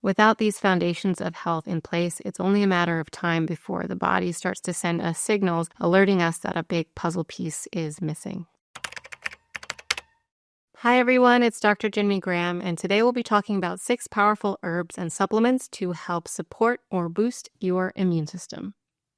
Without these foundations of health in place, it's only a matter of time before the body starts to send us signals alerting us that a big puzzle piece is missing. Hi everyone, it's Dr. Jinmee Graham, and today we'll be talking about 6 powerful herbs and supplements to help support or boost your immune system.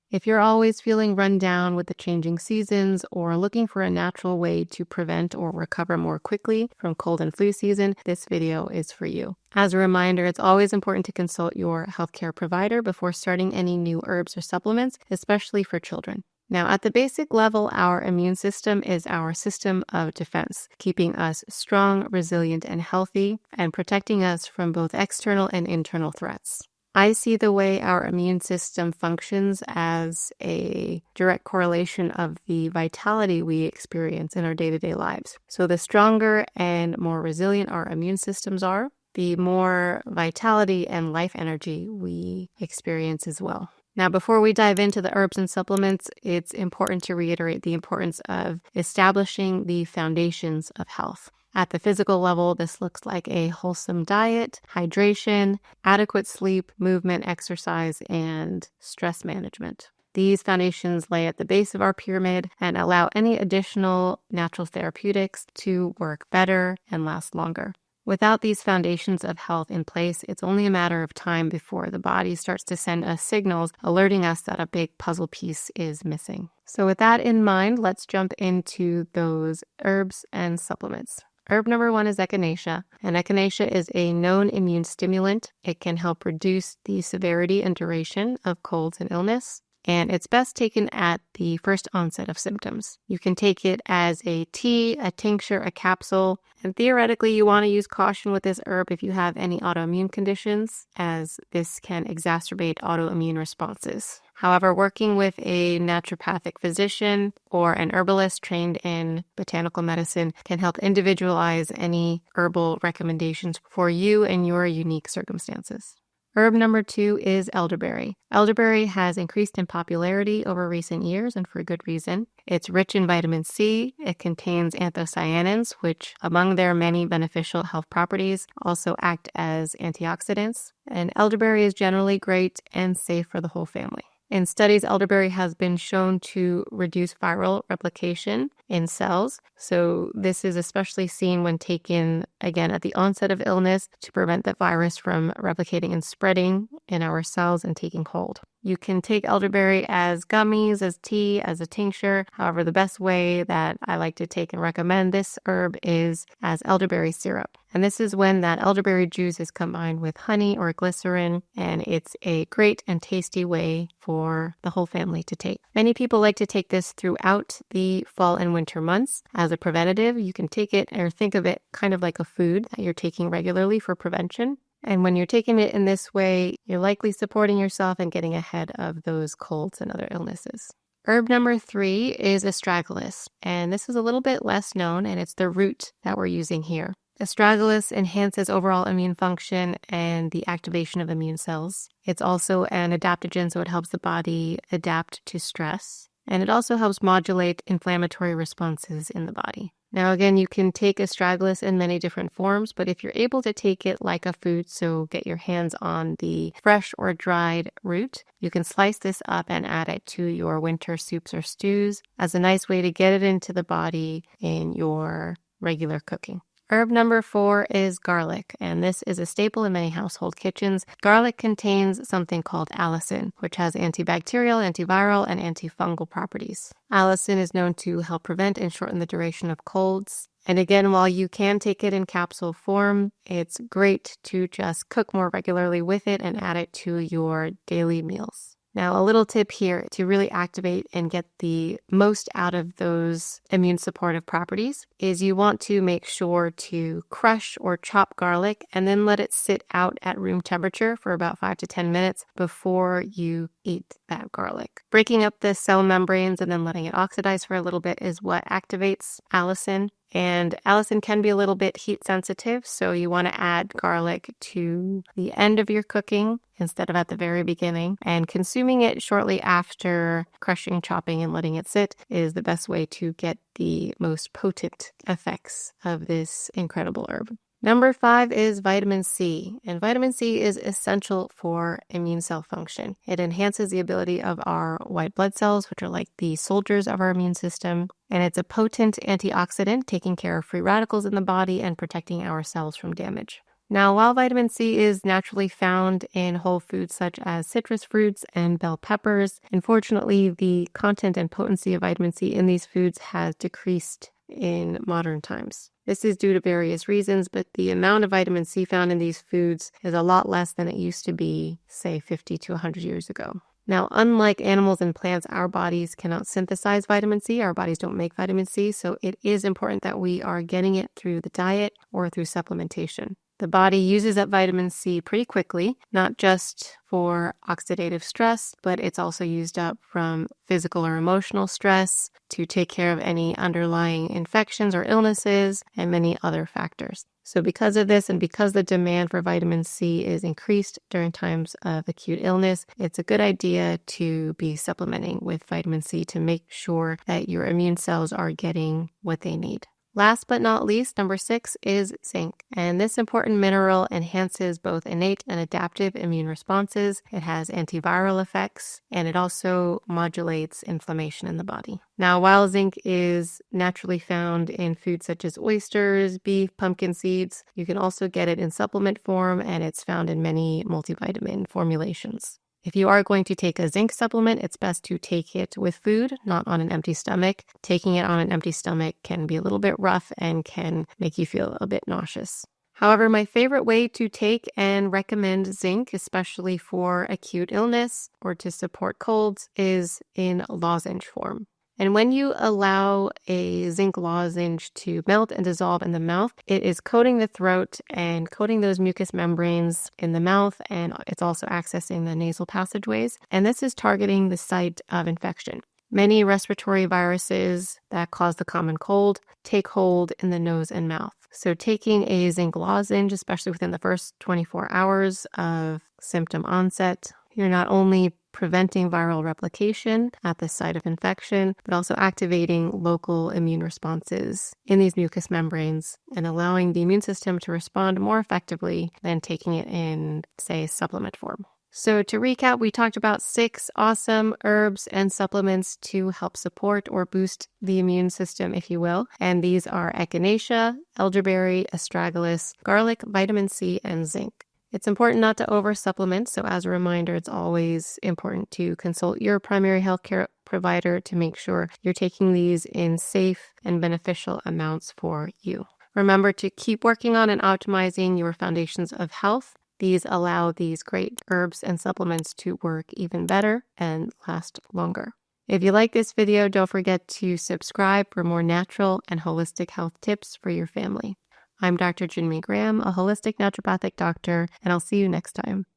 If you're always feeling run down with the changing seasons or looking for a natural way to prevent or recover more quickly from cold and flu season, this video is for you. As a reminder, it's always important to consult your healthcare provider before starting any new herbs or supplements, especially for children. Now, at the basic level, our immune system is our system of defense, keeping us strong, resilient, and healthy, and protecting us from both external and internal threats. I see the way our immune system functions as a direct correlation of the vitality we experience in our day-to-day lives. So the stronger and more resilient our immune systems are, the more vitality and life energy we experience as well. Now, before we dive into the herbs and supplements, it's important to reiterate the importance of establishing the foundations of health. At the physical level, this looks like a wholesome diet, hydration, adequate sleep, movement, exercise, and stress management. These foundations lay at the base of our pyramid and allow any additional natural therapeutics to work better and last longer. Without these foundations of health in place, it's only a matter of time before the body starts to send us signals alerting us that a big puzzle piece is missing. So with that in mind, let's jump into those herbs and supplements. Herb number 1 is Echinacea, and Echinacea is a known immune stimulant. It can help reduce the severity and duration of colds and illness, and it's best taken at the first onset of symptoms. You can take it as a tea, a tincture, a capsule, and theoretically you want to use caution with this herb if you have any autoimmune conditions, as this can exacerbate autoimmune responses. However, working with a naturopathic physician or an herbalist trained in botanical medicine can help individualize any herbal recommendations for you and your unique circumstances. Herb number 2 is elderberry. Elderberry has increased in popularity over recent years, and for good reason. It's rich in vitamin C. It contains anthocyanins, which, among their many beneficial health properties, also act as antioxidants. And elderberry is generally great and safe for the whole family. In studies, elderberry has been shown to reduce viral replication in cells. So this is especially seen when taken, again, at the onset of illness to prevent the virus from replicating and spreading in our cells and taking hold. You can take elderberry as gummies, as tea, as a tincture. However, the best way that I like to take and recommend this herb is as elderberry syrup. And this is when that elderberry juice is combined with honey or glycerin, and it's a great and tasty way for the whole family to take. Many people like to take this throughout the fall and winter months as a preventative. You can take it or think of it kind of like a food that you're taking regularly for prevention. And when you're taking it in this way, you're likely supporting yourself and getting ahead of those colds and other illnesses. Herb number 3 is Astragalus, and this is a little bit less known, and it's the root that we're using here. Astragalus enhances overall immune function and the activation of immune cells. It's also an adaptogen, so it helps the body adapt to stress. And it also helps modulate inflammatory responses in the body. Now, again, you can take astragalus in many different forms, but if you're able to take it like a food, so get your hands on the fresh or dried root, you can slice this up and add it to your winter soups or stews as a nice way to get it into the body in your regular cooking. Herb number 4 is garlic, and this is a staple in many household kitchens. Garlic contains something called allicin, which has antibacterial, antiviral, and antifungal properties. Allicin is known to help prevent and shorten the duration of colds. And again, while you can take it in capsule form, it's great to just cook more regularly with it and add it to your daily meals. Now, a little tip here to really activate and get the most out of those immune supportive properties is you want to make sure to crush or chop garlic and then let it sit out at room temperature for about 5 to 10 minutes before you eat that garlic. Breaking up the cell membranes and then letting it oxidize for a little bit is what activates allicin. And allicin can be a little bit heat sensitive, so you want to add garlic to the end of your cooking instead of at the very beginning. And consuming it shortly after crushing, chopping, and letting it sit is the best way to get the most potent effects of this incredible herb. Number 5 is vitamin C, and vitamin C is essential for immune cell function. It enhances the ability of our white blood cells, which are like the soldiers of our immune system, and it's a potent antioxidant taking care of free radicals in the body and protecting our cells from damage. Now, while vitamin C is naturally found in whole foods such as citrus fruits and bell peppers, unfortunately, the content and potency of vitamin C in these foods has decreased in modern times. This is due to various reasons, but the amount of vitamin C found in these foods is a lot less than it used to be, say, 50 to 100 years ago. Now, unlike animals and plants, our bodies cannot synthesize vitamin C. Our bodies don't make vitamin C, so it is important that we are getting it through the diet or through supplementation. The body uses up vitamin C pretty quickly, not just for oxidative stress, but it's also used up from physical or emotional stress to take care of any underlying infections or illnesses and many other factors. So because of this and because the demand for vitamin C is increased during times of acute illness, it's a good idea to be supplementing with vitamin C to make sure that your immune cells are getting what they need. Last but not least, number 6 is zinc. And this important mineral enhances both innate and adaptive immune responses. It has antiviral effects, and it also modulates inflammation in the body. Now, while zinc is naturally found in foods such as oysters, beef, pumpkin seeds, you can also get it in supplement form, and it's found in many multivitamin formulations. If you are going to take a zinc supplement, it's best to take it with food, not on an empty stomach. Taking it on an empty stomach can be a little bit rough and can make you feel a bit nauseous. However, my favorite way to take and recommend zinc, especially for acute illness or to support colds, is in lozenge form. And when you allow a zinc lozenge to melt and dissolve in the mouth, it is coating the throat and coating those mucous membranes in the mouth, and it's also accessing the nasal passageways. And this is targeting the site of infection. Many respiratory viruses that cause the common cold take hold in the nose and mouth. So taking a zinc lozenge, especially within the first 24 hours of symptom onset, you're not only preventing viral replication at the site of infection, but also activating local immune responses in these mucous membranes and allowing the immune system to respond more effectively than taking it in, say, supplement form. So to recap, we talked about 6 awesome herbs and supplements to help support or boost the immune system, if you will. And these are Echinacea, Elderberry, Astragalus, garlic, vitamin C, and zinc. It's important not to over-supplement, so as a reminder, it's always important to consult your primary healthcare provider to make sure you're taking these in safe and beneficial amounts for you. Remember to keep working on and optimizing your foundations of health. These allow these great herbs and supplements to work even better and last longer. If you like this video, don't forget to subscribe for more natural and holistic health tips for your family. I'm Dr. Jinmee Graham, a holistic naturopathic doctor, and I'll see you next time.